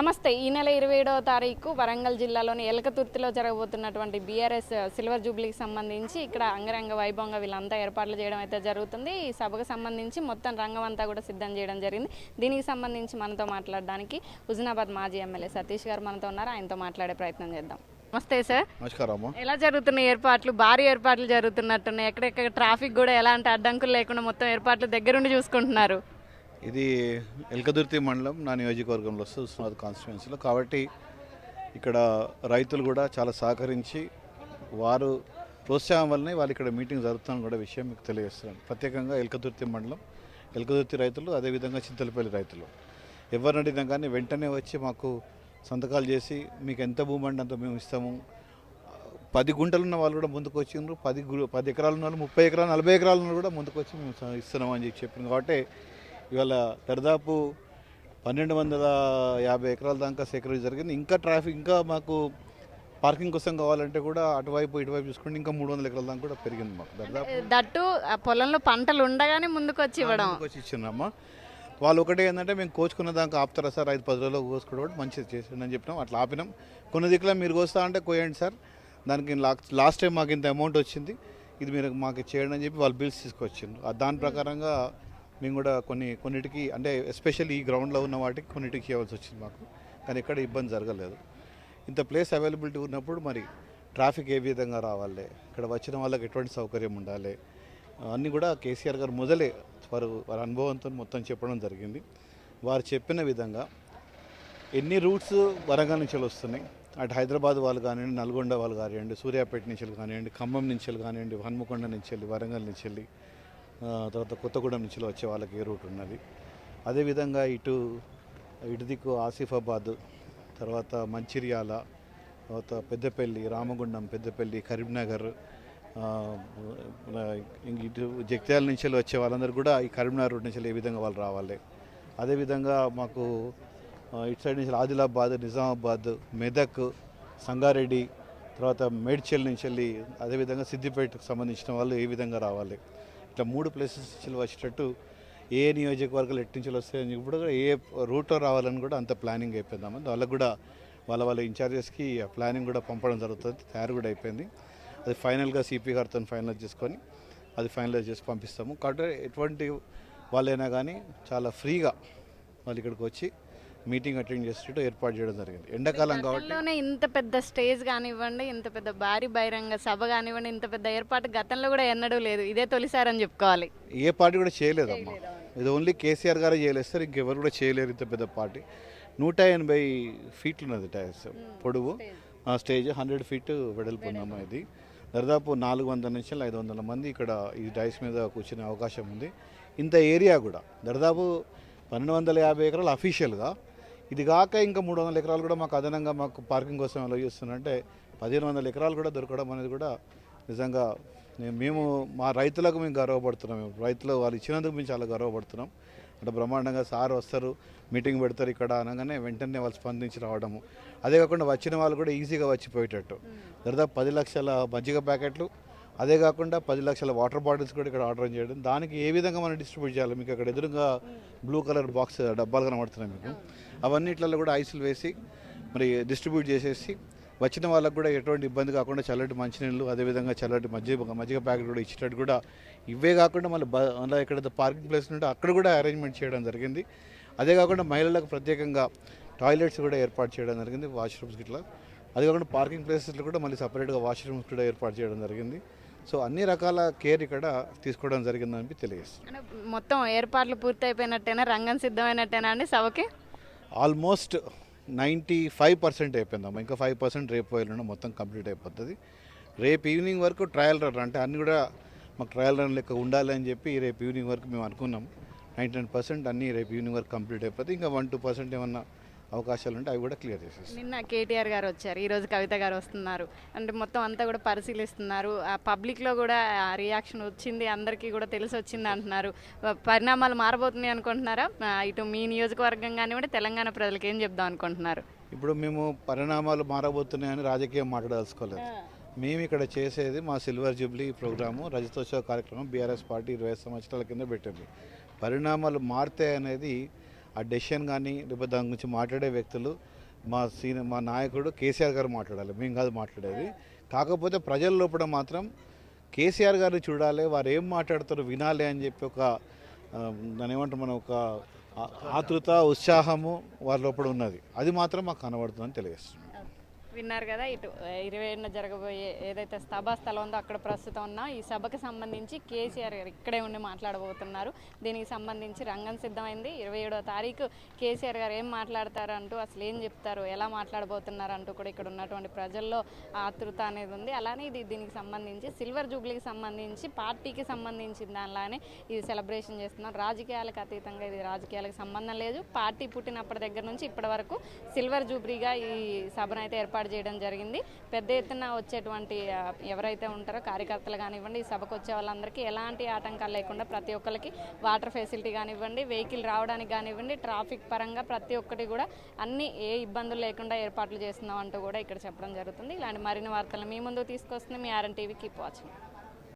నమస్తే. ఈ నెల 27వ తారీఖు వరంగల్ జిల్లాలోని ఎలకతుర్తిలో జరగబోతున్నటువంటి బీఆర్ఎస్ సిల్వర్ జూబ్లీకి సంబంధించి ఇక్కడ అంగరంగ వైభవంగా వీళ్ళంతా ఏర్పాట్లు చేయడం అయితే జరుగుతుంది. ఈ సభకు సంబంధించి మొత్తం రంగం అంతా కూడా సిద్ధం చేయడం జరిగింది. దీనికి సంబంధించి మనతో మాట్లాడడానికి హుజనాబాద్ మాజీ ఎమ్మెల్యే సతీష్ గారు మనతో ఉన్నారు. ఆయనతో మాట్లాడే ప్రయత్నం చేద్దాం. నమస్తే సార్. నమస్కారం. ఎలా జరుగుతున్నాయి ఏర్పాట్లు? భారీ ఏర్పాట్లు జరుగుతున్నట్టున్నాయి. ఎక్కడెక్కడ ట్రాఫిక్ కూడా ఎలాంటి అడ్డంకులు లేకుండా మొత్తం ఏర్పాట్లు దగ్గరుండి చూసుకుంటున్నారు. ఇది ఎలకదుర్తి మండలం నా నియోజకవర్గంలో వస్తుంది, ఉస్మానాబాద్ కాన్స్టిట్యుయెన్సీలో. కాబట్టి ఇక్కడ రైతులు కూడా చాలా సహకరించి వారు ప్రోత్సాహం వల్లనే వాళ్ళు ఇక్కడ మీటింగ్ జరుగుతున్న కూడా విషయం మీకు తెలియజేస్తున్నాను. ప్రత్యేకంగా ఎలకదుర్తి మండలం, ఎలకదుర్తి రైతులు, అదేవిధంగా చింతలపల్లి రైతులు ఎవరిని అడిగినా కానీ వెంటనే వచ్చి మాకు సంతకాలు చేసి మీకు ఎంత భూమి అంటే అంత మేము ఇస్తాము. 10 గుంటలు ఉన్న వాళ్ళు కూడా ముందుకు వచ్చిండ్రు. 10 ఎకరాలు ఉన్న వాళ్ళు 30 ఎకరాలు 40 ఎకరాలు ఉన్న కూడా ముందుకు వచ్చి మేము ఇస్తున్నామని చెప్పింది. కాబట్టి ఇవాళ దరిదాపు 1250 ఎకరాల దాకా సేకరణ జరిగింది. ఇంకా ట్రాఫిక్, ఇంకా మాకు పార్కింగ్ కోసం కావాలంటే కూడా అటువైపు ఇటువైపు చూసుకుంటే ఇంకా 300 ఎకరాల దాకా కూడా పెరిగింది. మాకు దరిదాపు దట్టు పొలంలో పంటలు ఉండగానే ముందుకు వచ్చి ఇచ్చినామా. వాళ్ళు ఒకటే ఏంటంటే మేము కోసుకున్న దాకా ఆపుతారా సార్, 5-10 రోజుల్లో కోసుకుంటే మంచిది చేసిండి అని చెప్పినాం. అట్లా ఆపినాం. కొన్ని దిక్కులో మీరు కోస్తా అంటే కోయండి సార్, దానికి లాస్ట్ టైం మాకు ఇంత అమౌంట్ వచ్చింది, ఇది మీరు మాకు చేయండి అని చెప్పి వాళ్ళు బిల్స్ తీసుకొచ్చిండ్రు. దాని ప్రకారంగా మేము కూడా కొన్నిటికి అంటే ఎస్పెషల్లీ ఈ గ్రౌండ్లో ఉన్న వాటికి కొన్నిటికి చేయవలసి వచ్చింది మాకు. కానీ ఎక్కడ ఇబ్బంది జరగలేదు. ఇంత ప్లేస్ అవైలబిలిటీ ఉన్నప్పుడు మరి ట్రాఫిక్ ఏ విధంగా రావాలి, ఇక్కడ వచ్చిన వాళ్ళకి ఎటువంటి సౌకర్యం ఉండాలి, అన్నీ కూడా కేసీఆర్ గారు మొదలే వారి అనుభవంతో మొత్తం చెప్పడం జరిగింది. వారు చెప్పిన విధంగా ఎన్ని రూట్స్ వరంగల్ నుంచి వస్తున్నాయి, అటు హైదరాబాద్ వాళ్ళు కానివ్వండి, నల్గొండ వాళ్ళు కానివ్వండి, సూర్యాపేట నుంచి కానివ్వండి, ఖమ్మం నుంచి కానివ్వండి, హన్మకొండ నుంచి వెళ్ళి, వరంగల్ నుంచి వెళ్ళి, తర్వాత కొత్తగూడెం నుంచి వచ్చే వాళ్ళకి ఏ రూట్ ఉన్నది. అదేవిధంగా ఇటు దిక్కు ఆసిఫాబాద్, తర్వాత మంచిర్యాల, తర్వాత పెద్దపల్లి, రామగుండం, పెద్దపల్లి, కరీంనగర్, ఇటు జగిత్యాల నుంచి వచ్చే వాళ్ళందరూ కూడా ఈ కరీంనగర్ రూట్ నుంచి ఏ విధంగా వాళ్ళు రావాలి. అదేవిధంగా మాకు ఇటు సైడ్ నుంచి ఆదిలాబాద్, నిజామాబాద్, మెదక్, సంగారెడ్డి, తర్వాత మేడ్చల్ నుంచి వెళ్ళి, అదేవిధంగా సిద్దిపేటకు సంబంధించిన వాళ్ళు ఏ విధంగా రావాలి. ఇట్లా 3 ప్లేసెస్ నుంచి వచ్చేటట్టు ఏ నియోజకవర్గాలు ఎట్టి నుంచి వస్తాయని ఇప్పుడు ఏ రూట్లో రావాలని కూడా అంత ప్లానింగ్ అయిపోయిందామని వాళ్ళకు కూడా వాళ్ళ ఇన్ఛార్జెస్కి ప్లానింగ్ కూడా పంపడం జరుగుతుంది. తయారు కూడా అయిపోయింది. అది ఫైనల్గా సిపి గారితో ఫైనలైజ్ చేసుకొని అది ఫైనలైజ్ చేసి పంపిస్తాము. కాబట్టి ఎటువంటి వాళ్ళైనా కానీ చాలా ఫ్రీగా వాళ్ళు ఇక్కడికి వచ్చి మీటింగ్ అటెండ్ చేసేటట్టు ఏర్పాటు చేయడం జరిగింది. ఎండాకాలం కాబట్టి ఇంత పెద్ద స్టేజ్ కానివ్వండి, ఇంత పెద్ద భారీ బహిరంగ సభ కానివ్వండి, ఇంత పెద్ద ఏర్పాటు గతంలో కూడా ఎన్నడూ లేదు. ఇదే తొలిసారి అని చెప్పుకోవాలి. ఏ పార్టీ కూడా చేయలేదమ్మా. ఇది ఓన్లీ కేసీఆర్ గారే చేయలేదు సార్, ఇంకెవరు కూడా చేయలేరు. ఇంత పెద్ద పార్టీ 180 ఫీట్లు ఉన్నది టైర్స్ పొడవు, స్టేజ్ 100 ఫీట్ వెడల్పు ఉందమ్మా. ఇది దాదాపు 400 నుంచి 500 మంది ఇక్కడ ఈ డైస్ మీద కూర్చునే అవకాశం ఉంది. ఇంత ఏరియా కూడా దాదాపు 1250 ఎకరాలు అఫీషియల్గా, ఇది కాక ఇంకా 300 ఎకరాలు కూడా మాకు అదనంగా మాకు పార్కింగ్ కోసం అలా చేస్తున్నంటే 1500 ఎకరాలు కూడా దొరకడం అనేది కూడా నిజంగా మేము మా రైతులకు మేము గర్వపడుతున్నాం. రైతులు వాళ్ళు ఇచ్చినందుకు మేము చాలా గర్వపడుతున్నాం. అంటే బ్రహ్మాండంగా సార్ వస్తారు, మీటింగ్ పెడతారు ఇక్కడ అనగానే వెంటనే వాళ్ళు స్పందించి రావడము. అదే కాకుండా వచ్చిన వాళ్ళు కూడా ఈజీగా వచ్చిపోయేటట్టు దాదాపు 10 లక్షల మజ్జిగ ప్యాకెట్లు, అదే కాకుండా 10 లక్షల వాటర్ బాటిల్స్ కూడా ఇక్కడ ఆర్డర్ చేయడం. దానికి ఏ విధంగా మనం డిస్ట్రిబ్యూట్ చేయాలి, మీకు అక్కడ ఎదురుగా బ్లూ కలర్ బాక్స్ డబ్బాలు కనబడుతున్నాయి మీకు. అవన్నిట్లలో కూడా ఐసులు వేసి మరి డిస్ట్రిబ్యూట్ చేసేసి వచ్చిన వాళ్ళకు కూడా ఎటువంటి ఇబ్బంది కాకుండా చల్లటి మంచినీళ్ళు, అదేవిధంగా చల్లటి మజ్జిగ ప్యాకెట్ కూడా ఇచ్చేటట్టు కూడా, ఇవే కాకుండా మళ్ళీ ఎక్కడైతే పార్కింగ్ ప్లేస్ ఉంటే అక్కడ కూడా అరేంజ్మెంట్ చేయడం జరిగింది. అదే కాకుండా మహిళలకు ప్రత్యేకంగా టాయిలెట్స్ కూడా ఏర్పాటు చేయడం జరిగింది, వాష్రూమ్స్ ఇట్లా. అదే కాకుండా పార్కింగ్ ప్లేసెస్లో కూడా మళ్ళీ సపరేట్గా వాష్రూమ్స్ కూడా ఏర్పాటు చేయడం జరిగింది. సో అన్ని రకాల కేర్ ఇక్కడ తీసుకోవడం జరిగిందని తెలియజేస్తుంది. మొత్తం ఏర్పాట్లు పూర్తయిపోయినట్టేనా, రంగం సిద్ధమైనట్టేనా అండి సభకి? ఆల్మోస్ట్ 95% అయిపోయిందమ్మా. ఇంకా 5% రేపు వెళ్ళడం మొత్తం కంప్లీట్ అయిపోతుంది. రేపు ఈవినింగ్ వరకు ట్రయల్ రన్, అంటే అన్నీ కూడా మాకు ట్రయల్ రన్ లెక్క ఉండాలి అని చెప్పి రేపు ఈవినింగ్ వరకు మేము అనుకున్నాం. 99% అన్నీ రేపు ఈవినింగ్ వరకు కంప్లీట్ అయిపోతుంది. ఇంకా 1-2% ఏమన్నా అవకాశాలు ఉంటే అవి కూడా క్లియర్ చేసేస్తాం. నిన్న కేటీఆర్ గారు వచ్చారు, ఈరోజు కవిత గారు వస్తున్నారు. అంటే మొత్తం అంతా కూడా పరిశీలిస్తున్నారు. ఆ పబ్లిక్లో కూడా రియాక్షన్ వచ్చింది, అందరికీ కూడా తెలిసి వచ్చింది అంటున్నారు. పరిణామాలు మారబోతున్నాయి అనుకుంటున్నారా? ఇటు మీ నియోజకవర్గం కానివ్వండి, తెలంగాణ ప్రజలకు ఏం చెప్దాం అనుకుంటున్నారు? ఇప్పుడు మేము పరిణామాలు మారబోతున్నాయని రాజకీయం మాట్లాడదలుచుకోలేదు. మేము ఇక్కడ చేసేది మా సిల్వర్ జూబ్లీ ప్రోగ్రాము, రజతోత్సవ కార్యక్రమం బీఆర్ఎస్ పార్టీ 20 సంవత్సరాల కింద పెట్టింది. పరిణామాలు మారితే అనేది ఆ డెసిషన్ కానీ లేకపోతే దాని గురించి మాట్లాడే వ్యక్తులు మా నాయకుడు కేసీఆర్ గారు మాట్లాడాలి, మేము కాదు మాట్లాడేది. కాకపోతే ప్రజల లోపల మాత్రం కేసీఆర్ గారిని చూడాలి, వారు ఏం మాట్లాడతారో వినాలి అని చెప్పి ఒక దాని ఏమంటారు మనం ఒక ఆతృత ఉత్సాహము వారి లోపల ఉన్నది. అది మాత్రం మాకు కనబడుతుందని తెలియజేస్తుంది. విన్నారు కదా, ఇటు 27న జరగబోయే ఏదైతే సభా స్థలం ఉందో అక్కడ ప్రస్తుతం ఉన్న ఈ సభకు సంబంధించి కేసీఆర్ గారు ఇక్కడే ఉండి మాట్లాడబోతున్నారు. దీనికి సంబంధించి రంగం సిద్ధమైంది. 27వ తారీఖు కేసీఆర్ గారు ఏం మాట్లాడతారు అంటూ, అసలు ఏం చెప్తారు, ఎలా మాట్లాడబోతున్నారు అంటూ కూడా ఇక్కడ ఉన్నటువంటి ప్రజల్లో ఆతృత అనేది ఉంది. అలానే దీనికి సంబంధించి సిల్వర్ జూబ్లీకి సంబంధించి పార్టీకి సంబంధించిన దానిలానే ఇది సెలబ్రేషన్ చేస్తున్నారు. రాజకీయాలకు అతీతంగా ఇది రాజకీయాలకు సంబంధం లేదు. పార్టీ పుట్టినప్పటి దగ్గర నుంచి ఇప్పటి వరకు సిల్వర్ జూబ్లీగా ఈ సభను అయితే ఏర్పాటు చేయడం జరిగింది. పెద్ద ఎత్తున వచ్చేటువంటి ఎవరైతే ఉంటారో కార్యకర్తలు కానివ్వండి, ఈ సభకు వచ్చే వాళ్ళందరికీ ఎలాంటి ఆటంకాలు లేకుండా ప్రతి ఒక్కరికి వాటర్ ఫెసిలిటీ కానివ్వండి, వెహికల్ రావడానికి కానివ్వండి, ట్రాఫిక్ పరంగా ప్రతి ఒక్కటి కూడా అన్ని ఏ ఇబ్బందులు లేకుండా ఏర్పాట్లు చేస్తున్నాం అంటూ కూడా ఇక్కడ చెప్పడం జరుగుతుంది. ఇలాంటి మరిన్ని వార్తలు మీ ముందు తీసుకొస్తుంది మీ ఆర్ఎన్ టీవీ. Keep watching.